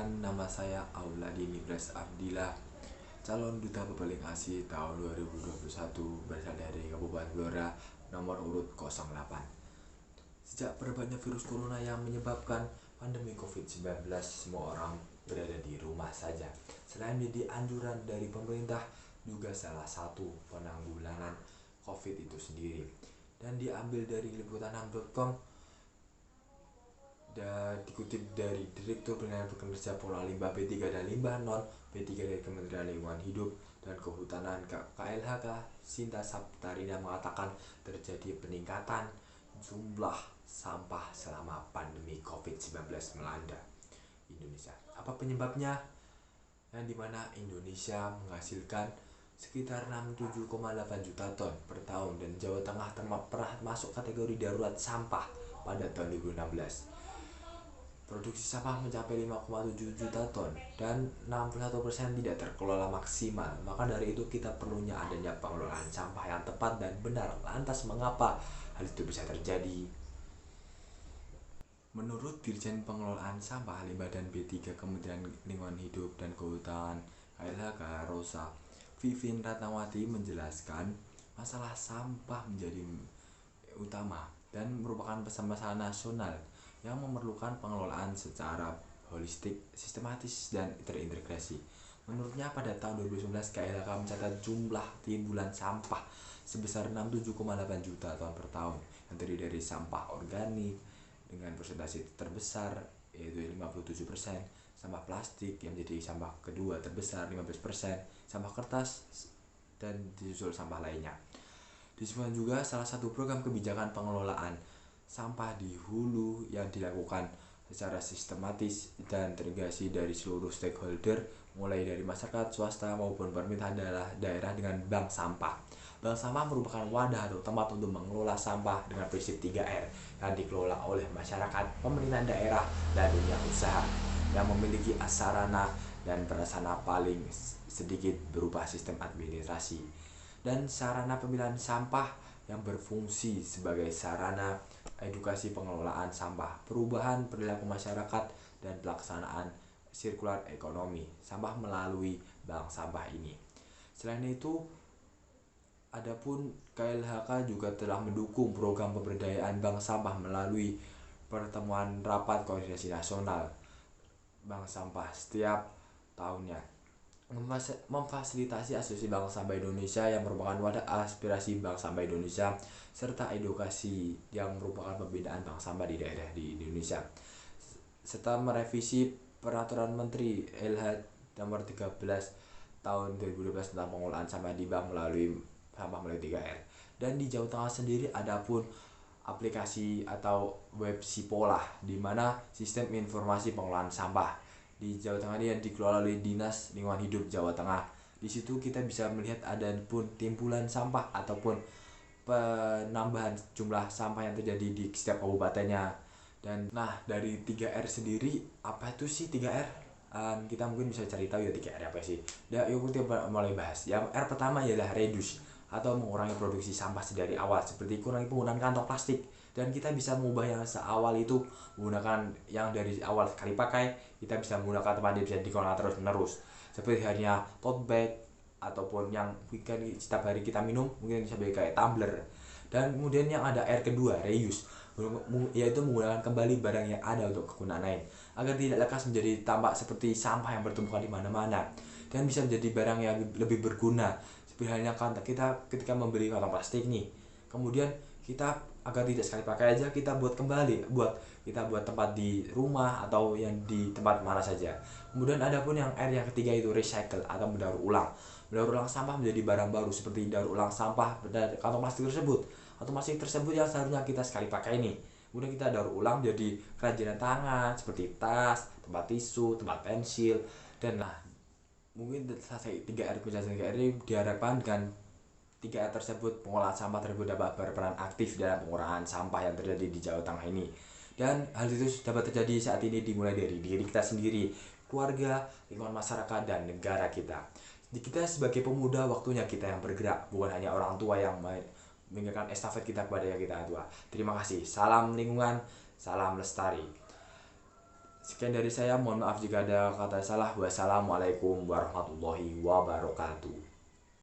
Perkenalkan, nama saya Auladi Nibras Abdillah, calon duta Pepaling ASI tahun 2021 berasal dari Kabupaten Blora, nomor urut 08. Sejak perebatnya virus corona yang menyebabkan pandemi COVID-19, semua orang berada di rumah saja. Selain menjadi anjuran dari pemerintah, juga salah satu penanggulangan COVID itu sendiri. Dan diambil dari liputan6.com dan dikutip dari Direktur Penanganan Pekerja Pola Limbah B3 dan Limbah Non B3 dari Kementerian Lingkungan Hidup dan Kehutanan KLHK, Sinta Saptarina mengatakan terjadi peningkatan jumlah sampah selama pandemi COVID-19 melanda Indonesia. Apa penyebabnya? Yang dimana Indonesia menghasilkan sekitar 67,8 juta ton per tahun dan Jawa Tengah pernah masuk kategori darurat sampah pada tahun 2016. Produksi sampah mencapai 5,7 juta ton dan 61% tidak terkelola maksimal. Maka dari itu kita perlunya adanya pengelolaan sampah yang tepat dan benar. Lantas mengapa hal itu bisa terjadi? Menurut Dirjen Pengelolaan Sampah Limbah dan B3 Kementerian Lingkungan Hidup dan Kehutanan KLHK, Rosa Vivin Ratnawati menjelaskan masalah sampah menjadi utama dan merupakan masalah nasional yang memerlukan pengelolaan secara holistik, sistematis, dan terintegrasi. Menurutnya pada tahun 2019 KLHK mencatat jumlah timbulan sampah sebesar 67,8 juta ton per tahun yang terdiri dari sampah organik dengan persentase terbesar yaitu 57%, sampah plastik yang menjadi sampah kedua terbesar 15%, sampah kertas, dan disusul sampah lainnya. Disebutkan juga salah satu program kebijakan pengelolaan sampah di hulu yang dilakukan secara sistematis dan terintegrasi dari seluruh stakeholder, mulai dari masyarakat, swasta, maupun pemerintah daerah dengan bank sampah. Bank sampah merupakan wadah atau tempat untuk mengelola sampah dengan prinsip 3R yang dikelola oleh masyarakat, pemerintah daerah, dan dunia usaha yang memiliki sarana dan prasarana paling sedikit berupa sistem administrasi dan sarana pemilihan sampah yang berfungsi sebagai sarana edukasi pengelolaan sampah, perubahan perilaku masyarakat, dan pelaksanaan sirkular ekonomi sampah melalui bank sampah ini. Selain itu, adapun KLHK juga telah mendukung program pemberdayaan bank sampah melalui pertemuan rapat koordinasi nasional bank sampah setiap tahunnya, memfasilitasi Asosiasi Bank Sampah Indonesia yang merupakan wadah aspirasi Bank Sampah Indonesia, serta edukasi yang merupakan pembinaan bank sampah di daerah di Indonesia, serta merevisi Peraturan Menteri LH nomor 13 tahun 2012 tentang pengelolaan sampah di bank melalui 3R. Dan di Jawa Tengah sendiri adapun aplikasi atau web Sipolah, di mana sistem informasi pengelolaan sampah di Jawa Tengah ini yang dikelola oleh Dinas Lingkungan Hidup Jawa Tengah. Di situ kita bisa melihat ada pun timbulan sampah ataupun penambahan jumlah sampah yang terjadi di setiap kabupatennya. Dan nah, dari 3R sendiri, apa itu sih 3R? Kita mungkin bisa cari tahu ya 3R apa sih. Ya, yuk kita mulai bahas. Yang R pertama ialah reduce atau mengurangi produksi sampah sedari awal, seperti kurangi penggunaan kantong plastik. Dan kita bisa mengubah yang seawal itu menggunakan yang dari awal sekali pakai, kita bisa menggunakan tempat dia bisa digunakan terus menerus, seperti hanya tote bag ataupun yang setiap hari kita minum, mungkin bisa kayak tumbler. Dan kemudian yang ada R kedua, reuse, yaitu menggunakan kembali barang yang ada untuk kegunaan lain agar tidak lekas menjadi tampak seperti sampah yang bertumpukan di mana-mana, dan bisa menjadi barang yang lebih berguna. Seperti halnya kita ketika membeli kantong plastik nih, kemudian kita agar tidak sekali pakai aja, kita buat kembali, kita buat tempat di rumah atau yang di tempat mana saja. Kemudian ada pun yang R yang ketiga itu recycle atau mendaur ulang. Mendaur ulang sampah menjadi barang baru, seperti daur ulang sampah dari kantong plastik tersebut atau plastik tersebut yang seharusnya kita sekali pakai ini. Kemudian kita daur ulang jadi kerajinan tangan seperti tas, tempat tisu, tempat pensil, dan nah, mungkin selesai 3R ini diharapkan dengan 3R tersebut pengolahan sampah tersebut dapat berperan aktif dalam pengurangan sampah yang terjadi di Jawa Tengah ini. Dan hal itu dapat terjadi saat ini dimulai dari diri kita sendiri, keluarga, lingkungan masyarakat, dan negara kita. Kita sebagai pemuda, waktunya kita yang bergerak, bukan hanya orang tua yang meninggalkan estafet kita kepada yang kita tua. Terima kasih. Salam lingkungan, salam lestari. Sekian dari saya, mohon maaf jika ada kata salah. Wassalamualaikum warahmatullahi wabarakatuh.